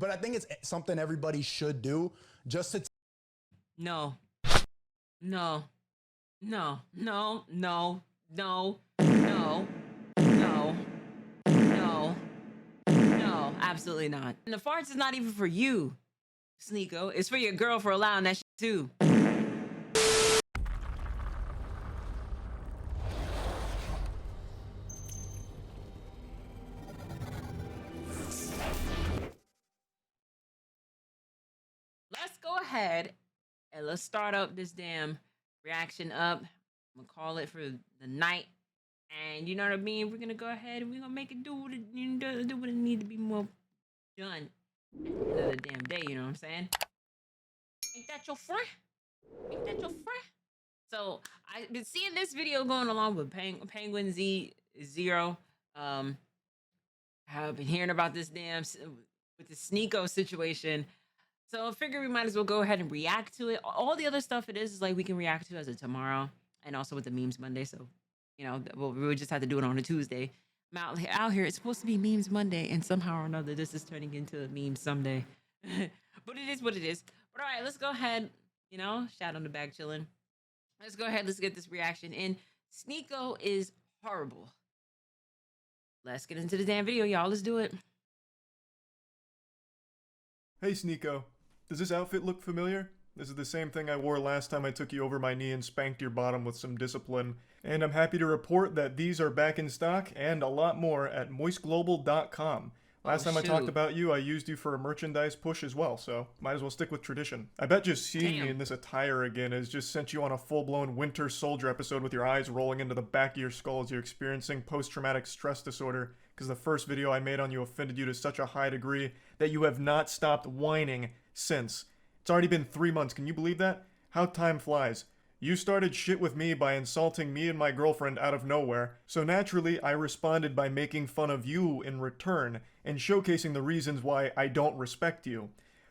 but I think it's something everybody should do just to. No. No. No. No. No. No. No. No. No. No. Absolutely not. And the farts is not even for you, Sneako. It's for your girl for allowing that shit too. Let's go ahead and let's start up this damn reaction up. I'm gonna call it for the night. And you know what I mean? We're gonna go ahead and we're gonna make it do what it need to be more done at the end of the damn day, you know what I'm saying? Ain't that your friend? Ain't that your friend? So I've been seeing this video going along with Penguin Z0. I've been hearing about this damn with the Sneako situation. So I figure we might as well go ahead and react to it. All the other stuff it is like we can react to as a tomorrow, and also with the memes Monday. So, you know, we would just have to do it on a Tuesday. I'm out here. It's supposed to be memes Monday, and somehow or another, this is turning into a meme someday. But it is what it is. But all right, let's go ahead. You know, shout on the bag chilling. Let's go ahead. Let's get this reaction in. Sneako is horrible. Let's get into the damn video, y'all. Let's do it. Hey Sneako, does this outfit look familiar? This is the same thing I wore last time I took you over my knee and spanked your bottom with some discipline. And I'm happy to report that these are back in stock and a lot more at moistglobal.com. Last time I talked about you, I used you for a merchandise push as well, so might as well stick with tradition. I bet just seeing me in this attire again has just sent you on a full-blown Winter Soldier episode with your eyes rolling into the back of your skull as you're experiencing post-traumatic stress disorder, because the first video I made on you offended you to such a high degree that you have not stopped whining since. It's already been 3 months, can you believe that? How time flies. You started shit with me by insulting me and my girlfriend out of nowhere, so naturally I responded by making fun of you in return, and showcasing the reasons why I don't respect you.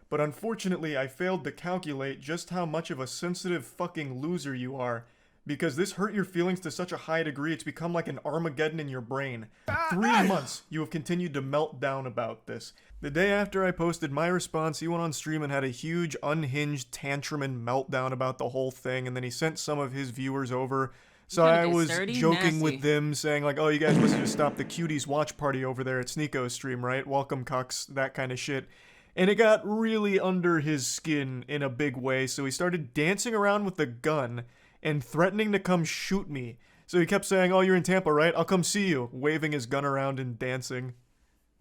But unfortunately I failed to calculate just how much of a sensitive fucking loser you are, because this hurt your feelings to such a high degree it's become like an Armageddon in your brain. 3 months you have continued to melt down about this. The day after I posted my response, he went on stream and had a huge unhinged tantrum and meltdown about the whole thing, and then he sent some of his viewers over. So I was joking with them, saying like, oh, you guys must have just stopped the Cuties watch party over there at Sneako's stream, right? Welcome, cucks, that kind of shit. And it got really under his skin in a big way, so he started dancing around with the gun and threatening to come shoot me. So he kept saying, oh, you're in Tampa, right? I'll come see you, waving his gun around and dancing.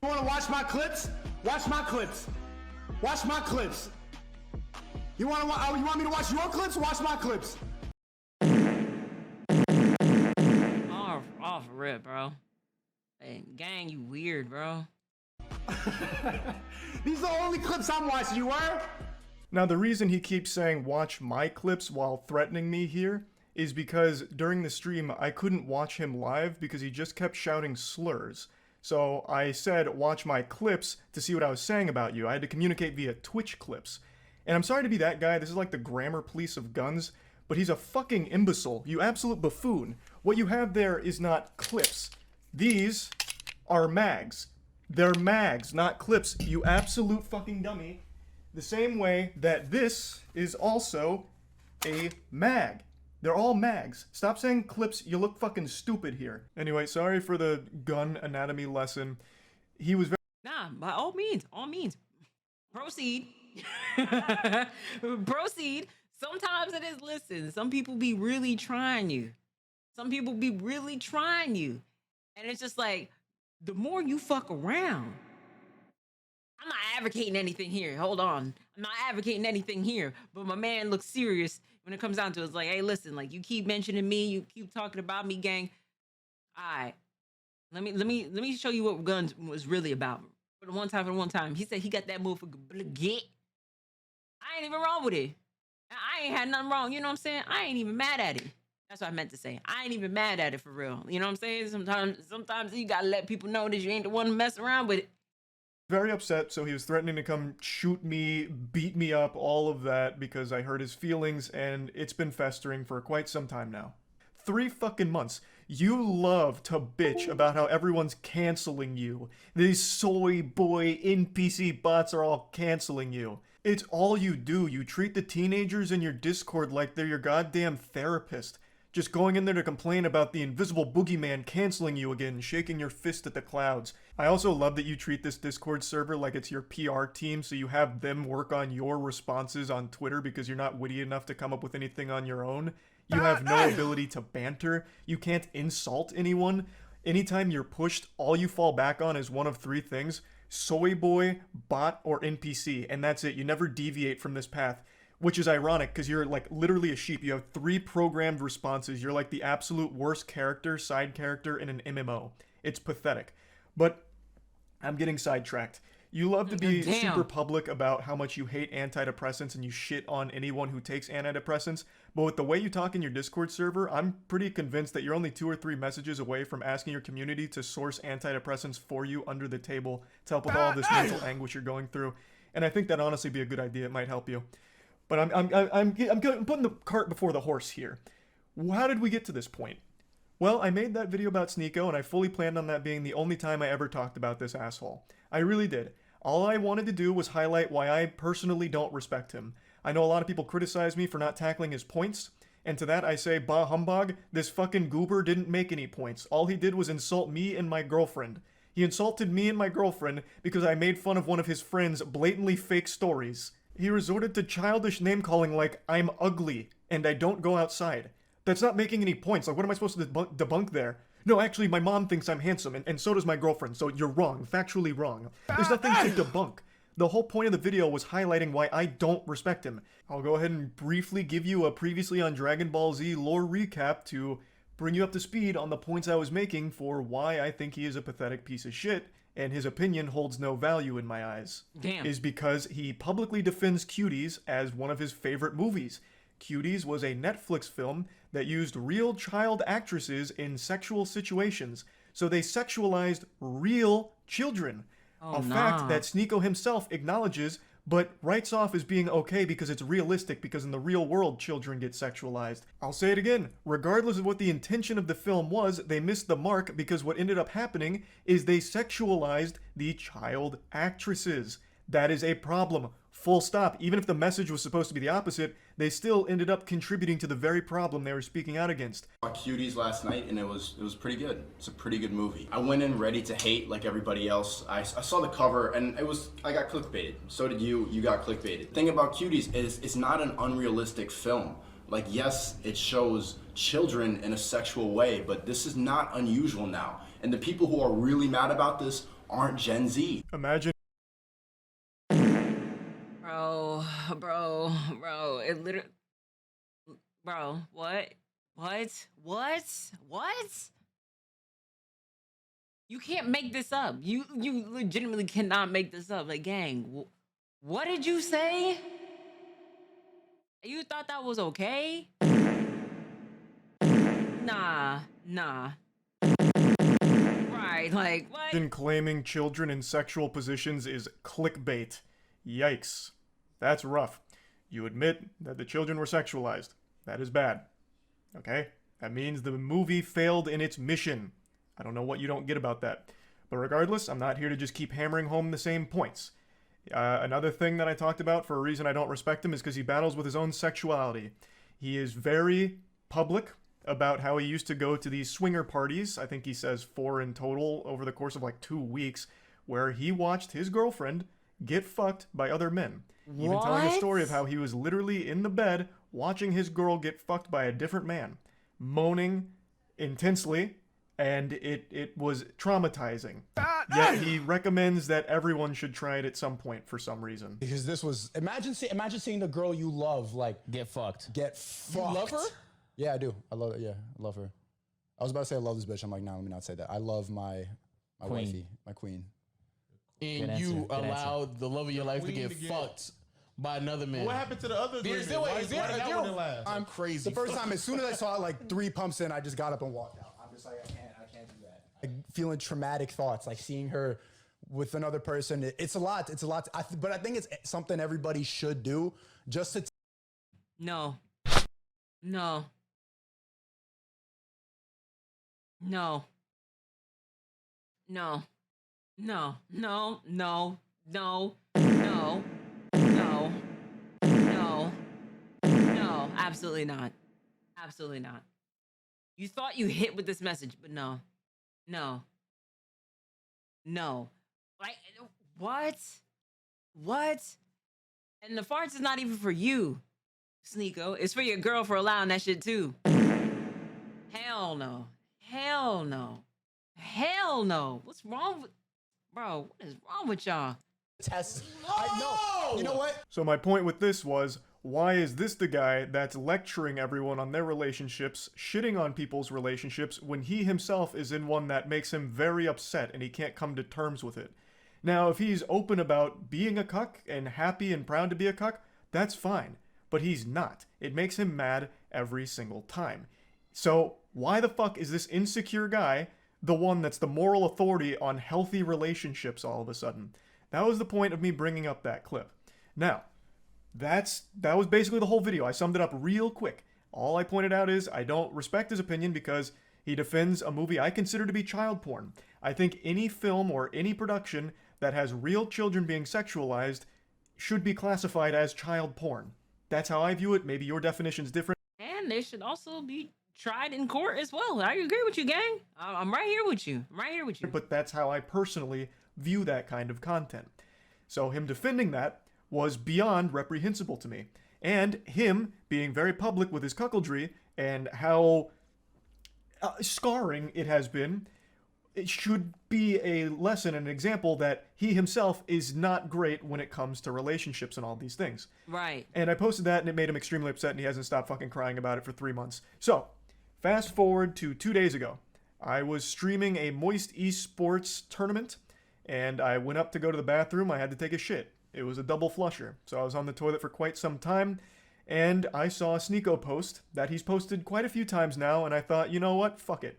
You wanna watch my clips? Watch my clips. Watch my clips. You want me to watch your clips? Watch my clips. Off rip, bro. Hey, gang, you weird, bro. These are the only clips I'm watching, you were? Now the reason he keeps saying watch my clips while threatening me here is because during the stream I couldn't watch him live because he just kept shouting slurs. So I said watch my clips to see what I was saying about you. I had to communicate via Twitch clips. And I'm sorry to be that guy, this is like the grammar police of guns, but he's a fucking imbecile, you absolute buffoon. What you have there is not clips. These are mags. They're mags, not clips, you absolute fucking dummy. The same way that this is also a mag. They're all mags. Stop saying clips, you look fucking stupid here. Anyway, sorry for the gun anatomy lesson. He was very— Nah, by all means, proceed. Proceed. Sometimes it is, listen, some people be really trying you. Some people be really trying you. And it's just like, the more you fuck around, I'm not advocating anything here. Hold on. I'm not advocating anything here. But my man looks serious when it comes down to it. It's like, hey, listen, like you keep mentioning me, you keep talking about me, gang. All right. Let me show you what guns was really about. For the one time. He said he got that motherfucker get. I ain't even wrong with it. I ain't had nothing wrong. You know what I'm saying? I ain't even mad at it. That's what I meant to say. I ain't even mad at it for real. You know what I'm saying? Sometimes you gotta let people know that you ain't the one to mess around with it. very upset, so he was threatening to come shoot me, beat me up, all of that, because I hurt his feelings, and it's been festering for quite some time now. 3 fucking months. You love to bitch about how everyone's canceling you. These soy boy NPC bots are all canceling you. It's all you do. You treat the teenagers in your Discord like they're your goddamn therapist. Just going in there to complain about the invisible boogeyman canceling you again, shaking your fist at the clouds. I also love that you treat this Discord server like it's your PR team, so you have them work on your responses on Twitter because you're not witty enough to come up with anything on your own. You have no ability to banter. You can't insult anyone. Anytime you're pushed, all you fall back on is one of 3 things: soy boy, bot, or NPC, and that's it. You never deviate from this path. Which is ironic, because you're like literally a sheep. You have 3 programmed responses. You're like the absolute worst character, side character in an MMO. It's pathetic. But I'm getting sidetracked. You love to be super public about how much you hate antidepressants and you shit on anyone who takes antidepressants. But with the way you talk in your Discord server, I'm pretty convinced that you're only 2 or 3 messages away from asking your community to source antidepressants for you under the table to help with all this mental anguish you're going through. And I think that'd honestly be a good idea. It might help you. But I'm putting the cart before the horse here. How did we get to this point? Well, I made that video about Sneako, and I fully planned on that being the only time I ever talked about this asshole. I really did. All I wanted to do was highlight why I personally don't respect him. I know a lot of people criticize me for not tackling his points, and to that I say, bah humbug, this fucking goober didn't make any points. All he did was insult me and my girlfriend. He insulted me and my girlfriend because I made fun of one of his friend's blatantly fake stories. He resorted to childish name-calling like, I'm ugly, and I don't go outside. That's not making any points. Like, what am I supposed to debunk there? No, actually, my mom thinks I'm handsome, and so does my girlfriend, so you're wrong. Factually wrong. There's nothing to debunk. The whole point of the video was highlighting why I don't respect him. I'll go ahead and briefly give you a previously on Dragon Ball Z lore recap to bring you up to speed on the points I was making for why I think he is a pathetic piece of shit, and his opinion holds no value in my eyes. Damn. Is because he publicly defends Cuties as one of his favorite movies. Cuties was a Netflix film that used real child actresses in sexual situations, so they sexualized real children. Fact that Sneako himself acknowledges, but writes off as being okay because it's realistic, because in the real world children get sexualized. I'll say it again, regardless of what the intention of the film was, they missed the mark because what ended up happening is they sexualized the child actresses. That is a problem. Full stop. Even if the message was supposed to be the opposite, they still ended up contributing to the very problem they were speaking out against. I saw Cuties last night and it was pretty good. It's a pretty good movie. I went in ready to hate like everybody else. I saw the cover and I got clickbaited. So did you. You got clickbaited. The thing about Cuties is it's not an unrealistic film. Like, yes, it shows children in a sexual way, but this is not unusual now. And the people who are really mad about this aren't Gen Z. Imagine. Bro, it literally, bro, what? You can't make this up. You legitimately cannot make this up. Like, gang, what did you say? You thought that was okay? Nah. Right, like, what? Claiming children in sexual positions is clickbait. Yikes. That's rough. You admit that the children were sexualized. That is bad. Okay? That means the movie failed in its mission. I don't know what you don't get about that. But regardless, I'm not here to just keep hammering home the same points. Another thing that I talked about for a reason I don't respect him is because he battles with his own sexuality. He is very public about how he used to go to these swinger parties, I think he says 4 in total over the course of like 2 weeks, where he watched his girlfriend get fucked by other men. Even telling a story of how he was literally in the bed watching his girl get fucked by a different man, moaning intensely, and it was traumatizing. Yet he recommends that everyone should try it at some point for some reason. Because this was, imagine seeing the girl you love, like, get fucked. You love her? Yeah, I do. I love her. I was about to say I love this bitch. I'm like, nah, let me not say that. I love my wifey, my queen. And you allowed the love of your life to get fucked by another man. What happened to the other agreement? I'm crazy. The first time, as soon as I saw it, like 3 pumps in, I just got up and walked out. I'm just like, I can't do that. Like, feeling traumatic thoughts, like seeing her with another person. It's a lot. But I think it's something everybody should do just to. No. No. No. No. No. No. No. No. No. No. No. Absolutely not. Absolutely not. You thought you hit with this message, but no. No. No. Like, what? What? And the farts is not even for you, Sneako. It's for your girl for allowing that shit too. Hell no. Hell no. Hell no. What's wrong with, bro? What is wrong with y'all? Test. I know. You know what? So my point with this was, why is this the guy that's lecturing everyone on their relationships, shitting on people's relationships, when he himself is in one that makes him very upset and he can't come to terms with it? Now, if he's open about being a cuck and happy and proud to be a cuck, that's fine. But he's not. It makes him mad every single time. So why the fuck is this insecure guy the one that's the moral authority on healthy relationships all of a sudden? That was the point of me bringing up that clip. Now, that was basically the whole video. I summed it up real quick. All I pointed out is I don't respect his opinion because he defends a movie I consider to be child porn. I think any film or any production that has real children being sexualized should be classified as child porn. That's how I view it. Maybe your definition's different. And they should also be tried in court as well. I agree with you, gang. I'm right here with you. I'm right here with you. But that's how I personally view that kind of content. So him defending that was beyond reprehensible to me. And him being very public with his cuckoldry and how scarring it has been, it should be a lesson and an example that he himself is not great when it comes to relationships and all these things. Right. And I posted that and it made him extremely upset and he hasn't stopped fucking crying about it for 3 months. So, fast forward to 2 days ago. I was streaming a Moist Esports tournament and I went up to go to the bathroom. I had to take a shit. It was a double flusher. So I was on the toilet for quite some time and I saw a Sneako post that he's posted quite a few times now and I thought, you know what? Fuck it.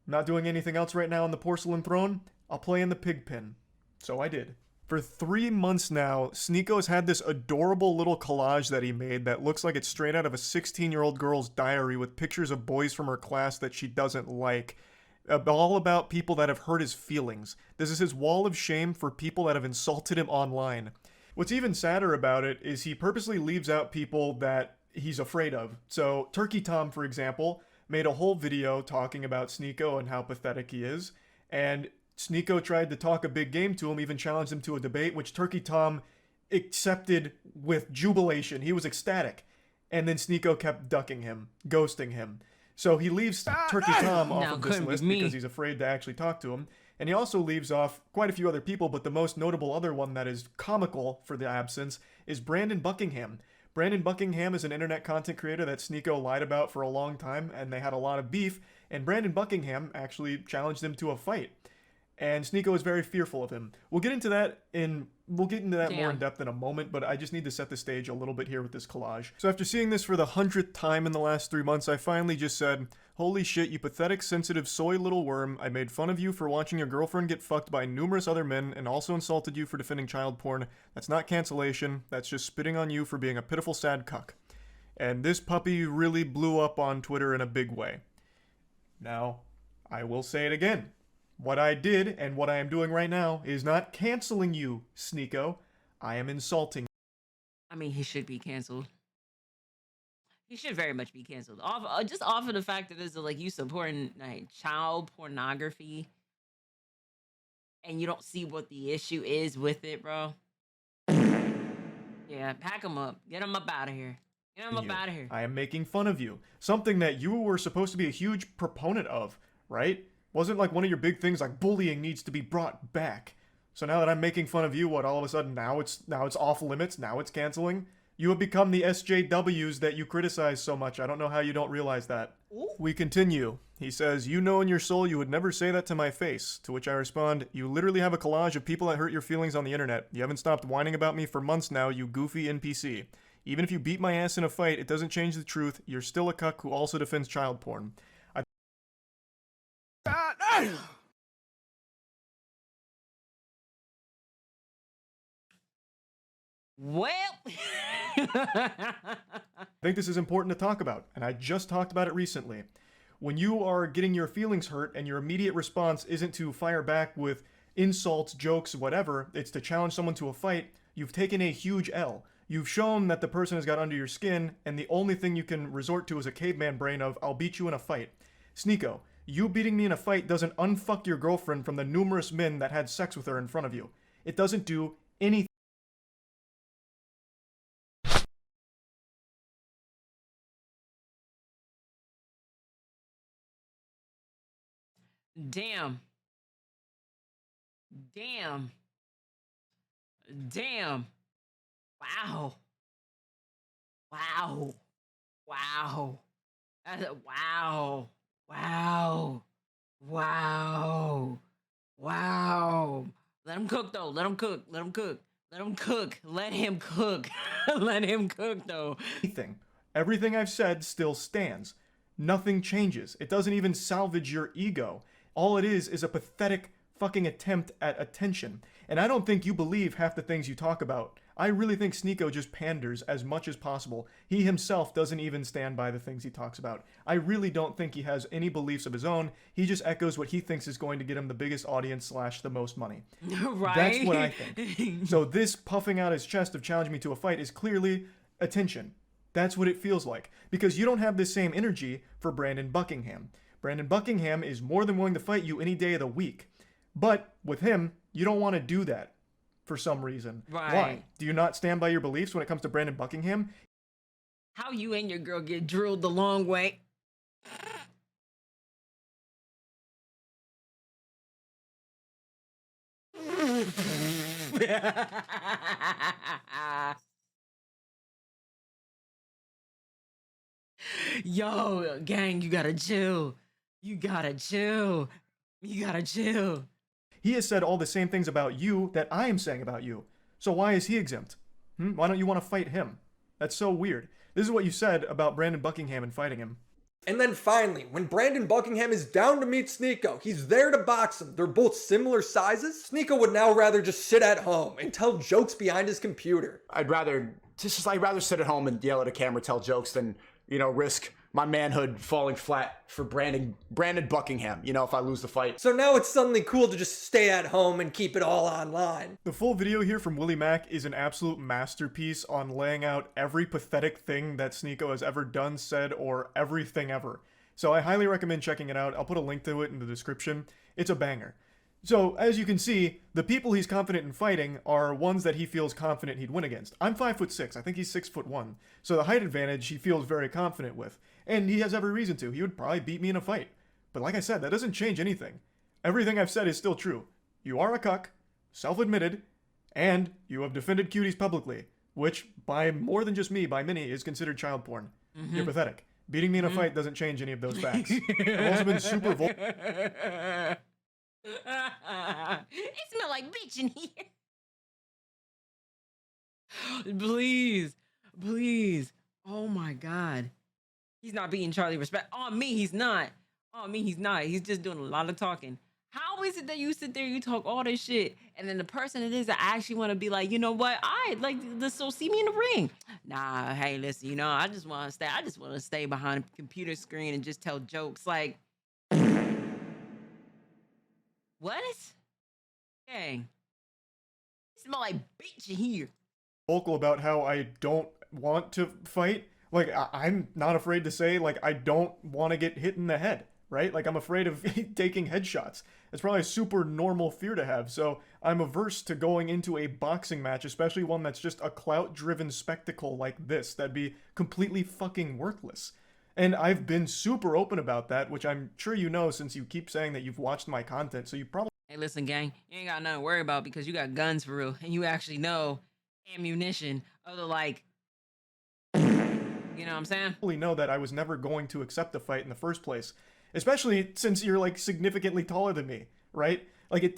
I'm not doing anything else right now on the porcelain throne. I'll play in the pig pen. So I did. For 3 months now, Sneako's had this adorable little collage that he made that looks like it's straight out of a 16-year-old girl's diary with pictures of boys from her class that she doesn't like. All about people that have hurt his feelings. This is his wall of shame for people that have insulted him online. What's even sadder about it is he purposely leaves out people that he's afraid of. So Turkey Tom, for example, made a whole video talking about Sneako and how pathetic he is. And Sneako tried to talk a big game to him, even challenged him to a debate, which Turkey Tom accepted with jubilation. He was ecstatic. And then Sneako kept ducking him, ghosting him. So he leaves Turkey Tom off of this list because he's afraid to actually talk to him. And he also leaves off quite a few other people, but the most notable other one that is comical for the absence is Brandon Buckingham. Brandon Buckingham is an internet content creator that Sneako lied about for a long time, and they had a lot of beef, and Brandon Buckingham actually challenged him to a fight. And Sneako is very fearful of him. We'll get into that more in depth in a moment, but I just need to set the stage a little bit here with this collage. So after seeing this for the 100th time in the last 3 months, I finally just said, holy shit, you pathetic, sensitive, soy little worm. I made fun of you for watching your girlfriend get fucked by numerous other men and also insulted you for defending child porn. That's not cancellation. That's just spitting on you for being a pitiful, sad cuck. And this puppy really blew up on Twitter in a big way. Now, I will say it again. What I did and what I am doing right now is not canceling you, Sneako. I am insulting. I mean, he should be canceled. He should very much be canceled. Just off of the fact that it's like you supporting like child pornography, and you don't see what the issue is with it, bro. Yeah, pack him up. Get him up out of here. Get him up out of here. I am making fun of you. Something that you were supposed to be a huge proponent of, right? Wasn't like one of your big things like bullying needs to be brought back. So now that I'm making fun of you, what, all of a sudden now it's off limits, now it's canceling? You have become the SJWs that you criticize so much. I don't know how you don't realize that. Ooh. We continue. He says, you know in your soul you would never say that to my face. To which I respond, you literally have a collage of people that hurt your feelings on the internet. You haven't stopped whining about me for months now, you goofy NPC. Even if you beat my ass in a fight, it doesn't change the truth. You're still a cuck who also defends child porn. Well, I think this is important to talk about, and I just talked about it recently. When you are getting your feelings hurt and your immediate response isn't to fire back with insults, jokes, whatever, it's to challenge someone to a fight, you've taken a huge L. You've shown that the person has got under your skin, and the only thing you can resort to is a caveman brain of, I'll beat you in a fight. Sneako, you beating me in a fight doesn't unfuck your girlfriend from the numerous men that had sex with her in front of you. It doesn't do anything. Damn. Damn. Damn. Wow. Wow. Wow. Wow. Wow. Wow. Wow. Let him cook though. Let him cook. Let him cook. Let him cook. Let him cook. Let him cook though. Everything I've said still stands. Nothing changes. It doesn't even salvage your ego. All it is a pathetic fucking attempt at attention. And I don't think you believe half the things you talk about. I really think Sneako just panders as much as possible. He himself doesn't even stand by the things he talks about. I really don't think he has any beliefs of his own. He just echoes what he thinks is going to get him the biggest audience / the most money. Right? That's what I think. So this puffing out his chest of challenging me to a fight is clearly attention. That's what it feels like. Because you don't have the same energy for Brandon Buckingham. Brandon Buckingham is more than willing to fight you any day of the week. But with him, you don't want to do that for some reason. Right. Why? Do you not stand by your beliefs when it comes to Brandon Buckingham? How you and your girl get drilled the long way. Yo, gang, you gotta chill. You gotta chill. You gotta chill. He has said all the same things about you that I am saying about you. So why is he exempt? Why don't you want to fight him? That's so weird. This is what you said about Brandon Buckingham and fighting him. And then finally, when Brandon Buckingham is down to meet Sneako, he's there to box him. They're both similar sizes. Sneako would now rather just sit at home and tell jokes behind his computer. I'd rather sit at home and yell at a camera, tell jokes than, risk my manhood falling flat for Brandon Buckingham, if I lose the fight. So now it's suddenly cool to just stay at home and keep it all online. The full video here from Willie Mack is an absolute masterpiece on laying out every pathetic thing that Sneako has ever done, said, or everything ever. So I highly recommend checking it out. I'll put a link to it in the description. It's a banger. So, as you can see, the people he's confident in fighting are ones that he feels confident he'd win against. I'm 5'6". I think he's 6'1". So the height advantage he feels very confident with. And he has every reason to. He would probably beat me in a fight. But like I said, that doesn't change anything. Everything I've said is still true. You are a cuck, self-admitted, and you have defended Cuties publicly, which, by more than just me, by many, is considered child porn. You're pathetic. Beating me in a fight doesn't change any of those facts. I've also been super It smell like bitch in here. Please. Oh my God. He's not beating Charlie respect. On me, he's not. He's just doing a lot of talking. How is it that you sit there, you talk all this shit, and then the person it is that actually want to be like, you know what? So see me in the ring. Nah, hey, listen, I just want to stay behind a computer screen and just tell jokes. Like, what? Dang. It smell like bitch in here. Vocal about how I don't want to fight. Like, I'm not afraid to say, I don't want to get hit in the head, right? I'm afraid of taking headshots. It's probably a super normal fear to have, so I'm averse to going into a boxing match, especially one that's just a clout-driven spectacle like this. That'd be completely fucking worthless. And I've been super open about that, which I'm sure you know since you keep saying that you've watched my content, so you probably... Hey, listen, gang, you ain't got nothing to worry about because you got guns for real, and you actually know ammunition, other you know what I'm saying? Know that I was never going to accept a fight in the first place, especially since you're significantly taller than me, right? It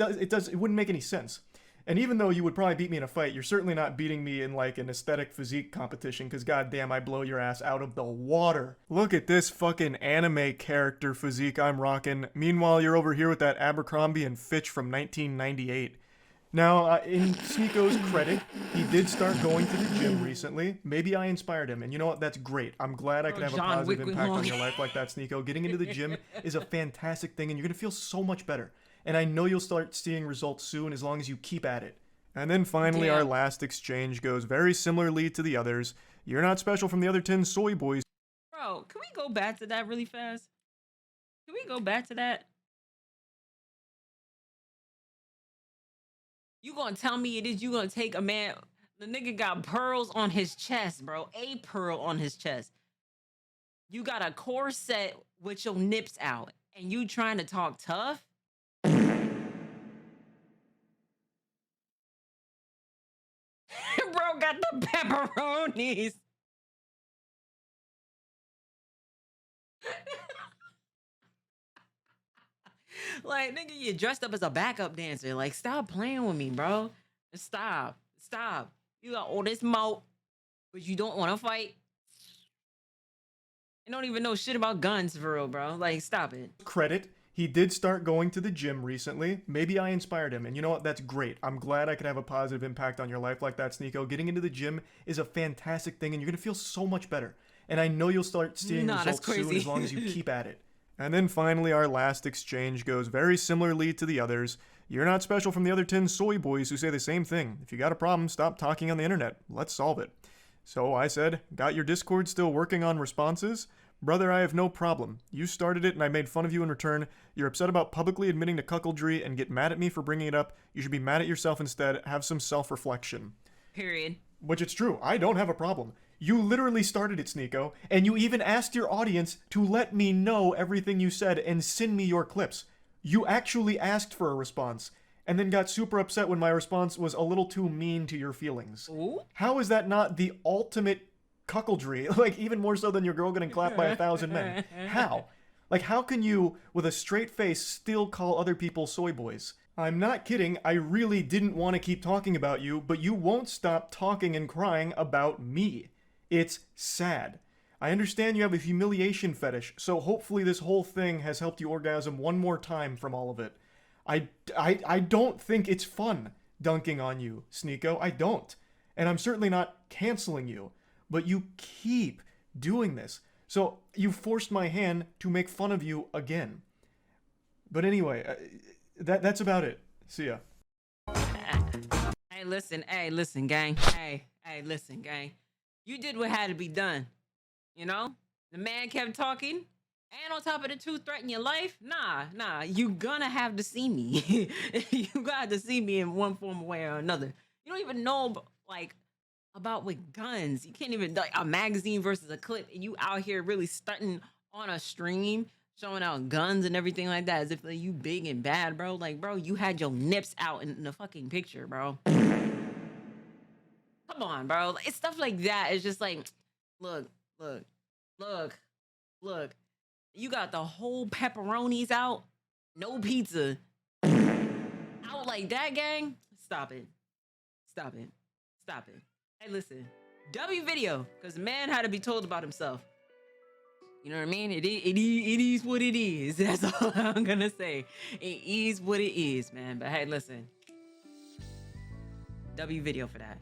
wouldn't make any sense. And even though you would probably beat me in a fight, you're certainly not beating me in an aesthetic physique competition, because goddamn, I blow your ass out of the water. Look at this fucking anime character physique I'm rocking. Meanwhile, you're over here with that Abercrombie and Fitch from 1998. Now, in Sneako's credit, he did start going to the gym recently. Maybe I inspired him, and you know what? That's great. I'm glad I could have a John positive Wick impact on long. your life like that, Sneako. Getting into the gym is a fantastic thing, and you're gonna feel so much better. And I know you'll start seeing results soon as long as you keep at it. And then finally, our last exchange goes very similarly to the others. You're not special from the other 10 soy boys. Bro, can we go back to that really fast? Can we go back to that? You gonna tell me it is you gonna take a man, the nigga got pearls on his chest, bro. A pearl on his chest. You got a corset with your nips out and you trying to talk tough? Bro got the pepperonis. Like, nigga, you dressed up as a backup dancer. Like, stop playing with me, bro. Stop. Stop. You got all this moat, but you don't want to fight. You don't even know shit about guns for real, bro. Like, stop it. Credit, he did start going to the gym recently. Maybe I inspired him, and you know what? That's great. I'm glad I could have a positive impact on your life like that, Sneako. Getting into the gym is a fantastic thing, and you're gonna feel so much better. And I know you'll start seeing results soon as long as you keep at it. And then finally, our last exchange goes very similarly to the others. You're not special from the other 10 soy boys who say the same thing. If you got a problem, stop talking on the internet. Let's solve it. So I said, got your Discord still working on responses? Brother, I have no problem. You started it and I made fun of you in return. You're upset about publicly admitting to cuckoldry and get mad at me for bringing it up. You should be mad at yourself instead. Have some self-reflection. Period. Which it's true. I don't have a problem. You literally started it, Sneako, and you even asked your audience to let me know everything you said and send me your clips. You actually asked for a response, and then got super upset when my response was a little too mean to your feelings. Ooh. How is that not the ultimate cuckoldry? Like, even more so than your girl getting clapped by 1,000 men. How? Like, how can you, with a straight face, still call other people soy boys? I'm not kidding, I really didn't want to keep talking about you, but you won't stop talking and crying about me. It's sad. I understand you have a humiliation fetish, so hopefully this whole thing has helped you orgasm one more time from all of it. I don't think it's fun dunking on you, Sneako. I don't. And I'm certainly not canceling you. But you keep doing this. So you forced my hand to make fun of you again. But anyway, that's about it. See ya. Hey, listen, gang. Hey, listen, gang. You did what had to be done. You know? The man kept talking. And on top of the two threaten your life? Nah. You gonna have to see me. You got to see me in one form, way or another. You don't even know, like, about with guns. You can't even, like, a magazine versus a clip. And you out here really stunting on a stream, showing out guns and everything like that, as if like, you big and bad, bro. Like, bro, you had your nips out in the fucking picture, bro. Come on, bro. It's stuff like that. It's just like, look. You got the whole pepperonis out, no pizza, out like that, gang. Stop it. Hey, listen, W video, because the man had to be told about himself. You know what I mean? It is what it is. That's all I'm gonna say. It is what it is, man. But hey, listen, W video for that.